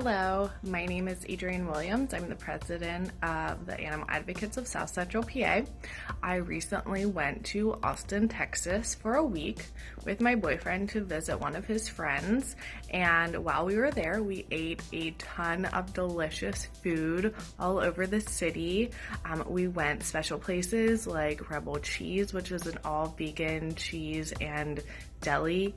Hello, my name is Adrienne Williams. I'm the president of the Animal Advocates of South Central PA. I recently went to Austin, Texas for a week with my boyfriend to visit one of his friends. And while we were there, we ate a ton of delicious food all over the city. We went special places like Rebel Cheese, which is an all-vegan cheese and deli.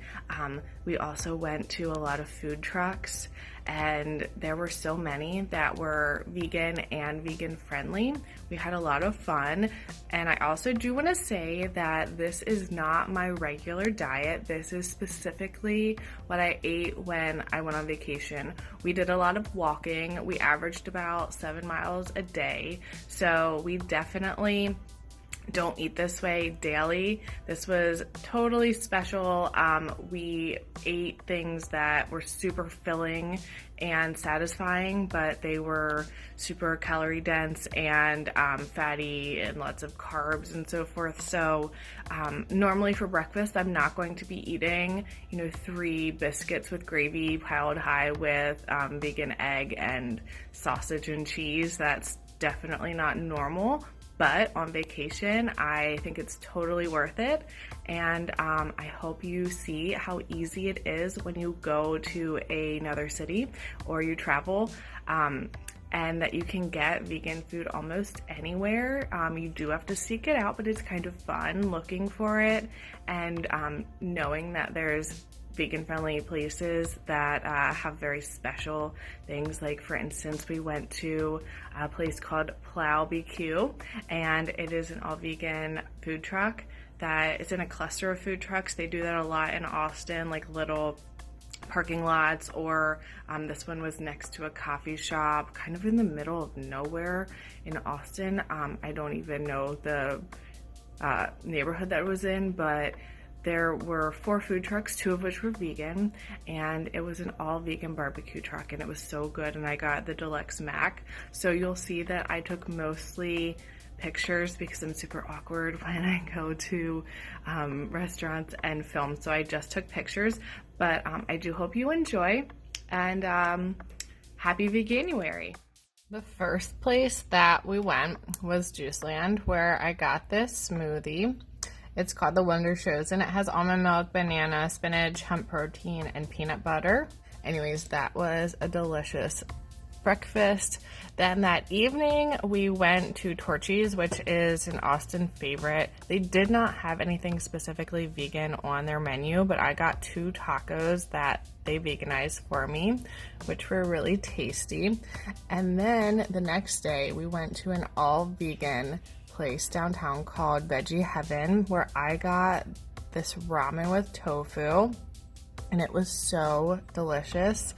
We also went to a lot of food trucks, and there were so many that were vegan and vegan friendly. We had a lot of fun, and I also do want to say that this is not my regular diet. This is specifically what I ate when I went on vacation. We did a lot of walking. We averaged about 7 miles a day, so we definitely don't eat this way daily. This was totally special. We ate things that were super filling and satisfying, but they were super calorie dense and fatty and lots of carbs and so forth. So normally for breakfast, I'm not going to be eating, 3 biscuits with gravy piled high with vegan egg and sausage and cheese. That's definitely not normal. But on vacation, I think it's totally worth it, and I hope you see how easy it is when you go to another city or you travel, and that you can get vegan food almost anywhere. You do have to seek it out, but it's kind of fun looking for it and knowing that there's vegan-friendly places that have very special things. Like, for instance, we went to a place called Plow BQ, and it is an all-vegan food truck that is in a cluster of food trucks. They do that a lot in Austin, like little parking lots, or this one was next to a coffee shop, kind of in the middle of nowhere in Austin. I don't even know the neighborhood that it was in, but there were 4 food trucks, 2 of which were vegan, and it was an all-vegan barbecue truck, and it was so good, and I got the deluxe mac. So you'll see that I took mostly pictures because I'm super awkward when I go to restaurants and film, so I just took pictures, but I do hope you enjoy, and happy Veganuary. The first place that we went was Juiceland, where I got this smoothie. It's called the Wonder Shows, and it has almond milk, banana, spinach, hemp protein, and peanut butter. Anyways, that was a delicious breakfast. Then that evening, we went to Torchy's, which is an Austin favorite. They did not have anything specifically vegan on their menu, but I got 2 tacos that they veganized for me, which were really tasty. And then the next day, we went to an all-vegan place downtown called Veggie Heaven, where I got this ramen with tofu, and it was so delicious.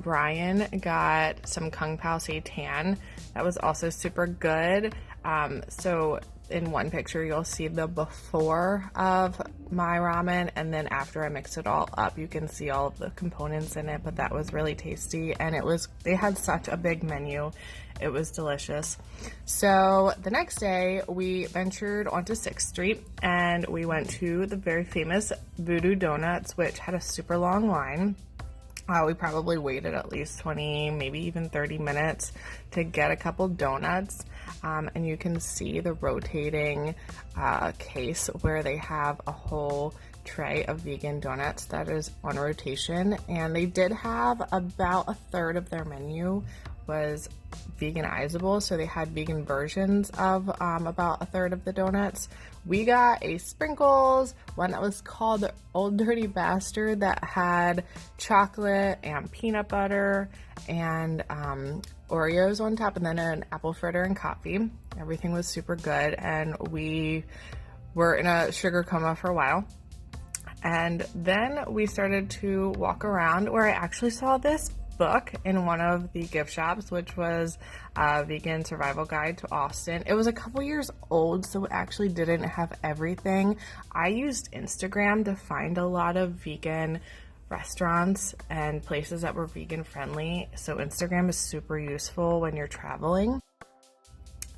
Brian got some Kung Pao seitan that was also super good. So in one picture you'll see the before of my ramen, and then after I mix it all up you can see all of the components in it, but that was really tasty, and they had such a big menu. It was delicious. So the next day we ventured onto 6th Street and we went to the very famous Voodoo Donuts, which had a super long line. We probably waited at least 20, maybe even 30 minutes to get a couple donuts. And you can see the rotating case where they have a whole tray of vegan donuts that is on rotation. And they did have about a third of their menu was veganizable, so they had vegan versions of about a third of the donuts. We got a sprinkles, one that was called the Old Dirty Bastard, that had chocolate and peanut butter and Oreos on top, and then an apple fritter and coffee. Everything was super good, and we were in a sugar coma for a while. And then we started to walk around, where I actually saw this book in one of the gift shops, which was a vegan survival guide to Austin. It was a couple years old, so it actually didn't have everything. I used Instagram to find a lot of vegan restaurants and places that were vegan friendly, so Instagram is super useful when you're traveling.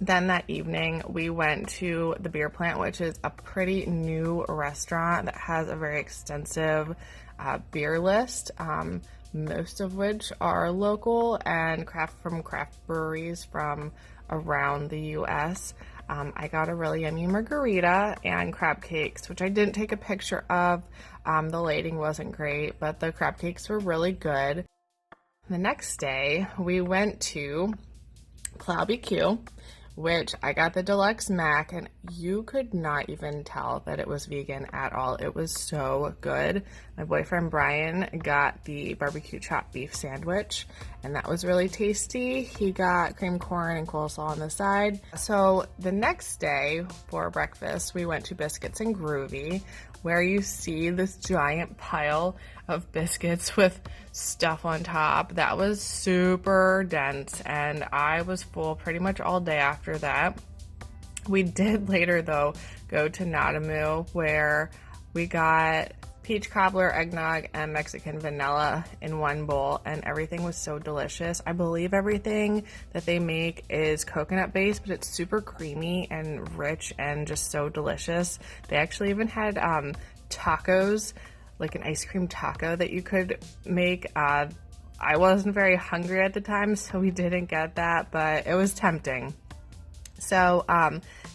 Then that evening we went to the Beer Plant, which is a pretty new restaurant that has a very extensive beer list. most of which are local and craft breweries from around the US. I got a really yummy margarita and crab cakes, which I didn't take a picture of. The lighting wasn't great, but the crab cakes were really good. The next day, we went to Plow BQ, which I got the deluxe mac, and you could not even tell that it was vegan at all. It was so good. My boyfriend Brian got the barbecue chopped beef sandwich, and that was really tasty. He got cream corn and coleslaw on the side. So the next day for breakfast, we went to Biscuits and Groovy, where you see this giant pile of biscuits with stuff on top. That was super dense, and I was full pretty much all day after that. We did later, though, go to Nadamu, where we got peach cobbler, eggnog, and Mexican vanilla in one bowl, and everything was so delicious. I believe everything that they make is coconut based, but it's super creamy and rich and just so delicious. They actually even had tacos, like an ice cream taco that you could make. I wasn't very hungry at the time, so we didn't get that, but it was tempting. So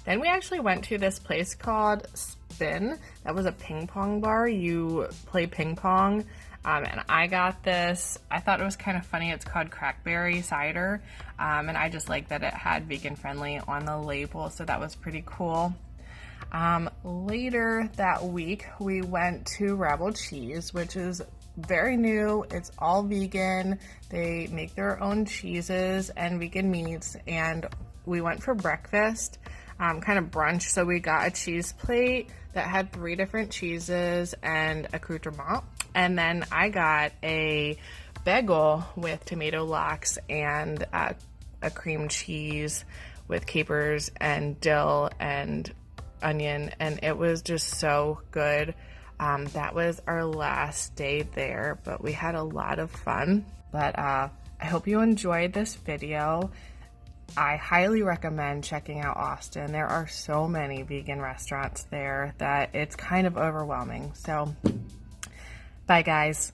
then we actually went to this place called Spin. That was a ping pong bar. You play ping pong, and I got this. I thought it was kind of funny. It's called crackberry cider, and I just like that it had vegan friendly on the label, so that was pretty cool. Later that week, we went to Rebel Cheese, which is very new. It's all vegan. They make their own cheeses and vegan meats, and we went for breakfast, kind of brunch. So we got a cheese plate that had 3 different cheeses and accoutrement, and then I got a bagel with tomato lox and a cream cheese with capers and dill and onion, and it was just so good. That was our last day there, but we had a lot of fun. But I hope you enjoyed this video. I highly recommend checking out Austin. There are so many vegan restaurants there that it's kind of overwhelming. So, bye guys.